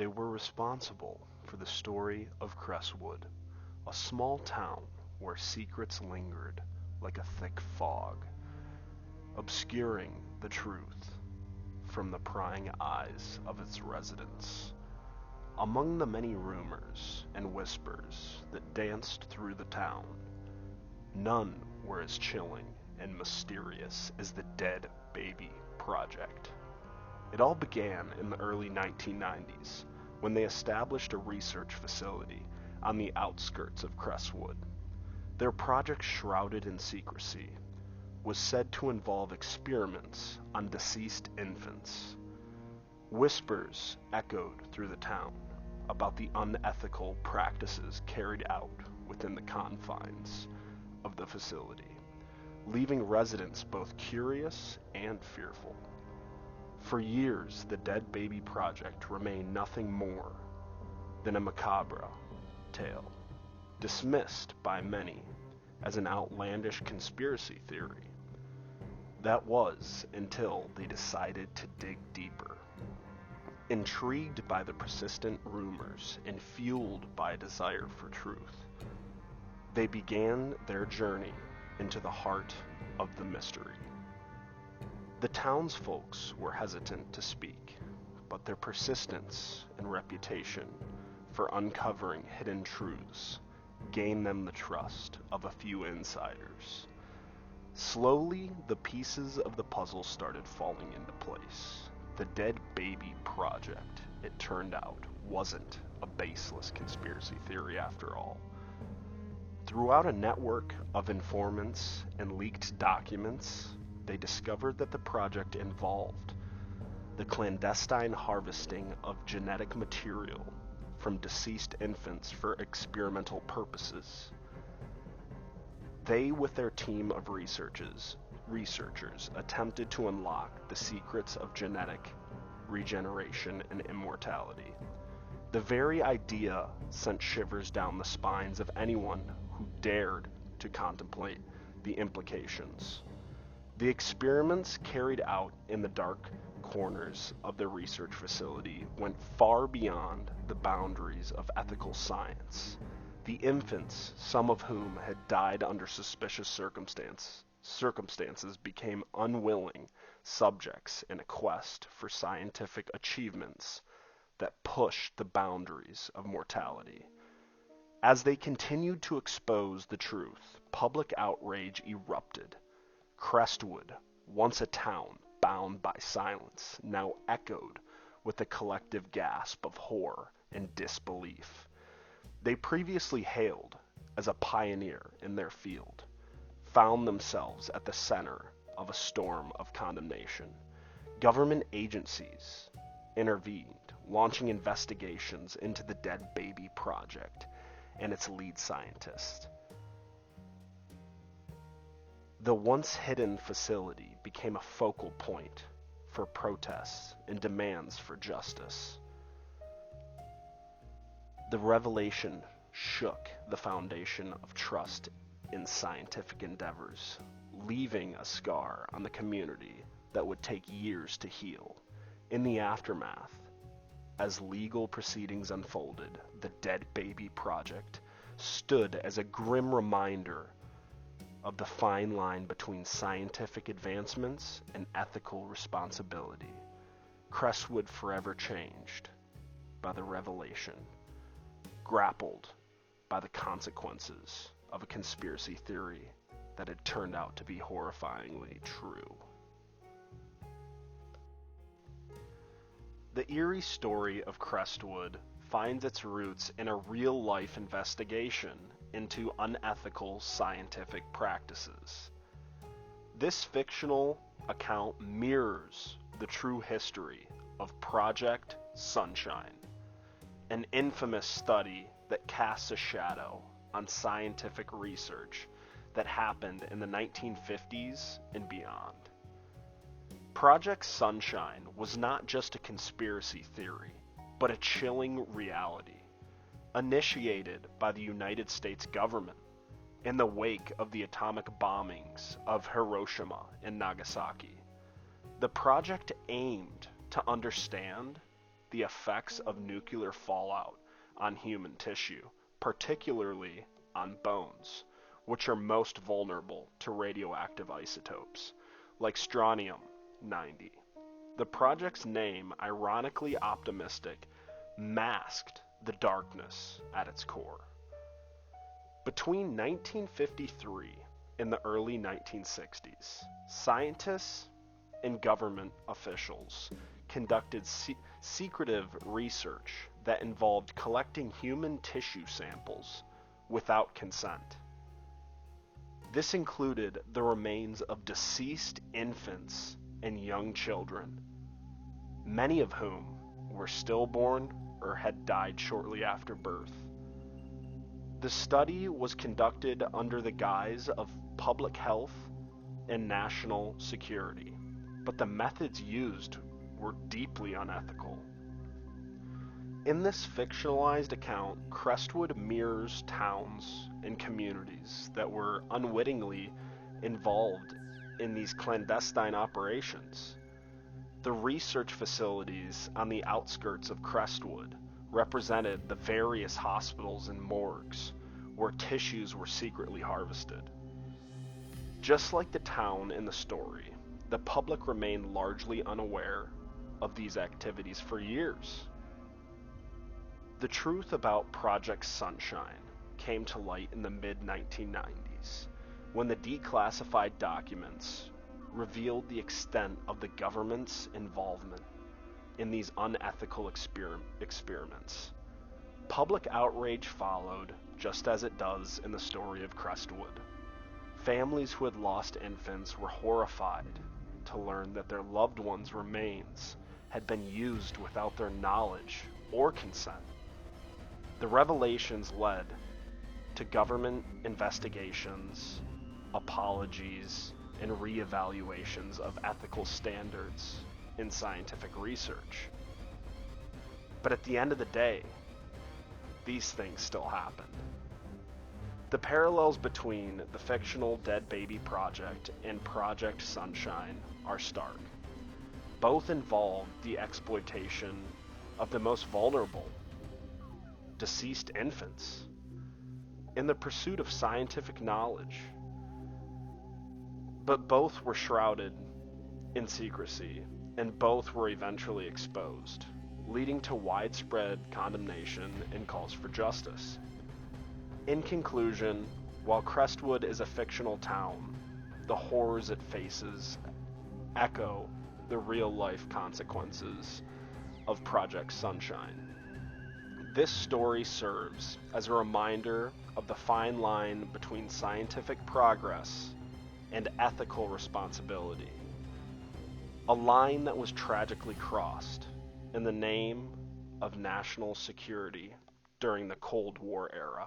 They were responsible for the story of Crestwood, a small town where secrets lingered like a thick fog, obscuring the truth from the prying eyes of its residents. Among the many rumors and whispers that danced through the town, none were as chilling and mysterious as the Dead Baby Project. It all began in the early 1990s when they established a research facility on the outskirts of Crestwood. Their project, shrouded in secrecy, was said to involve experiments on deceased infants. Whispers echoed through the town about the unethical practices carried out within the confines of the facility, leaving residents both curious and fearful. For years, the Dead Baby Project remained nothing more than a macabre tale, dismissed by many as an outlandish conspiracy theory. That was until they decided to dig deeper. Intrigued by the persistent rumors and fueled by a desire for truth, they began their journey into the heart of the mystery. The townsfolk were hesitant to speak, but their persistence and reputation for uncovering hidden truths gained them the trust of a few insiders. Slowly, the pieces of the puzzle started falling into place. The Dead Baby Project, it turned out, wasn't a baseless conspiracy theory after all. Throughout a network of informants and leaked documents, they discovered that the project involved the clandestine harvesting of genetic material from deceased infants for experimental purposes. They, with their team of researchers, attempted to unlock the secrets of genetic regeneration and immortality. The very idea sent shivers down the spines of anyone who dared to contemplate the implications. The experiments carried out in the dark corners of the research facility went far beyond the boundaries of ethical science. The infants, some of whom had died under suspicious circumstances, became unwilling subjects in a quest for scientific achievements that pushed the boundaries of mortality. As they continued to expose the truth, public outrage erupted. Crestwood, once a town bound by silence, now echoed with a collective gasp of horror and disbelief. They previously hailed as a pioneer in their field, found themselves at the center of a storm of condemnation. Government agencies intervened, launching investigations into the Dead Baby Project and its lead scientist. The once hidden facility became a focal point for protests and demands for justice. The revelation shook the foundation of trust in scientific endeavors, leaving a scar on the community that would take years to heal. In the aftermath, as legal proceedings unfolded, the Dead Baby Project stood as a grim reminder of the fine line between scientific advancements and ethical responsibility. Crestwood, forever changed by the revelation, grappled by the consequences of a conspiracy theory that had turned out to be horrifyingly true. The eerie story of Crestwood finds its roots in a real-life investigation into unethical scientific practices. This fictional account mirrors the true history of Project Sunshine, an infamous study that casts a shadow on scientific research that happened in the 1950s and beyond. Project Sunshine was not just a conspiracy theory, but a chilling reality. Initiated by the United States government in the wake of the atomic bombings of Hiroshima and Nagasaki, the project aimed to understand the effects of nuclear fallout on human tissue, particularly on bones, which are most vulnerable to radioactive isotopes, like strontium-90. The project's name, ironically optimistic, masked the darkness at its core. Between 1953 and the early 1960s, scientists and government officials conducted secretive research that involved collecting human tissue samples without consent. This included the remains of deceased infants and young children, many of whom were stillborn or had died shortly after birth. The study was conducted under the guise of public health and national security, but the methods used were deeply unethical. In this fictionalized account, Crestwood mirrors towns and communities that were unwittingly involved in these clandestine operations. The research facilities on the outskirts of Crestwood represented the various hospitals and morgues where tissues were secretly harvested. Just like the town in the story, the public remained largely unaware of these activities for years. The truth about Project Sunshine came to light in the mid-1990s, when the declassified documents revealed the extent of the government's involvement in these unethical experiments. Public outrage followed, just as it does in the story of Crestwood. Families who had lost infants were horrified to learn that their loved ones' remains had been used without their knowledge or consent. The revelations led to government investigations, apologies, and reevaluations of ethical standards in scientific research. But at the end of the day, these things still happened. The parallels between the fictional Dead Baby Project and Project Sunshine are stark. Both involve the exploitation of the most vulnerable, deceased infants, in the pursuit of scientific knowledge. But both were shrouded in secrecy, and both were eventually exposed, leading to widespread condemnation and calls for justice. In conclusion, while Crestwood is a fictional town, the horrors it faces echo the real-life consequences of Project Sunshine. This story serves as a reminder of the fine line between scientific progress and ethical responsibility, a line that was tragically crossed in the name of national security during the Cold War era.